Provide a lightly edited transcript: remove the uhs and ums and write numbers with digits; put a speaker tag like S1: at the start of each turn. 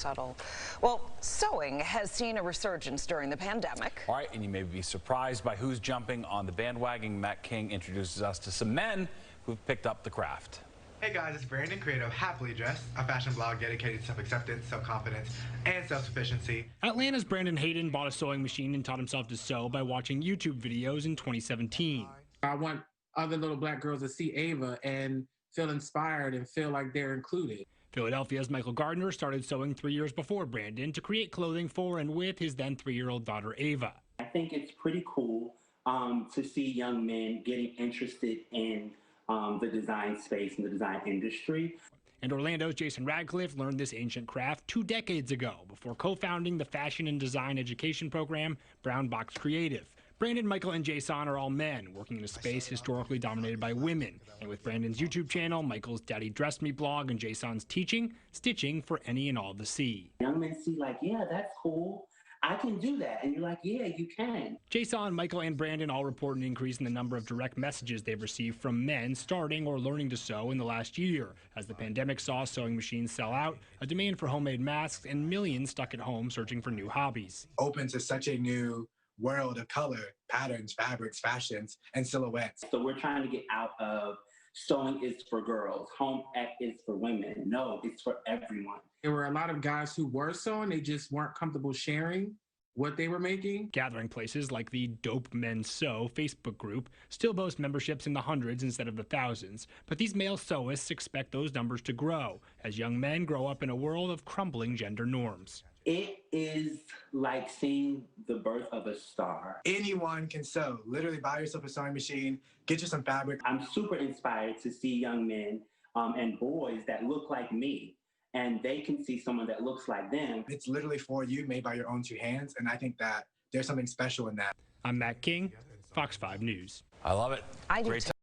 S1: Subtle. Well, sewing has seen a resurgence during the pandemic.
S2: All right, and you may be surprised by who's jumping on the bandwagon. Matt King introduces us to some men who've picked up the craft.
S3: Hey guys, it's Brandon, creator of Happily Dressed, a fashion blog dedicated to self-acceptance, self-confidence, and self-sufficiency.
S4: Atlanta's Brandon Hayden bought a sewing machine and taught himself to sew by watching YouTube videos in 2017.
S5: I want other little black girls to see Ava and feel inspired and feel like they're included.
S4: Philadelphia's Michael Gardner started sewing 3 years before Brandon to create clothing for and with his then 3-year-old daughter Ava.
S6: I think it's pretty cool to see young men getting interested in the design space and the design industry.
S4: And Orlando's Jason Radcliffe learned this ancient craft 2 decades ago before co-founding the fashion and design education program, Brown Box Creative. Brandon, Michael, and Jason are all men working in a space historically dominated by women. And with Brandon's YouTube channel, Michael's Daddy Dressed Me blog, and Jason's teaching, stitching for any and all to see.
S6: Young men see like, yeah, that's cool. I can do that. And you're like, yeah, you can.
S4: Jason, Michael, and Brandon all report an increase in the number of direct messages they've received from men starting or learning to sew in the last year. As the pandemic saw sewing machines sell out, a demand for homemade masks, and millions stuck at home searching for new hobbies.
S7: Open to such a new world of color, patterns, fabrics, fashions, and silhouettes.
S6: So we're trying to get out of sewing is for girls, home ec is for women. No, it's for everyone.
S5: There were a lot of guys who were sewing, they just weren't comfortable sharing what they were making.
S4: Gathering places like the Dope Men Sew Facebook group still boast memberships in the hundreds instead of the thousands, but these male sewists expect those numbers to grow as young men grow up in a world of crumbling gender norms.
S6: It is like seeing the birth of a star.
S7: Anyone can sew. Literally buy yourself a sewing machine, get you some fabric.
S6: I'm super inspired to see young men and boys that look like me, and they can see someone that looks like them.
S7: It's literally for you, made by your own 2 hands, and I think that there's something special in that.
S4: I'm Matt King, Fox 5 News.
S2: I love it.
S1: I do
S2: Great
S1: too.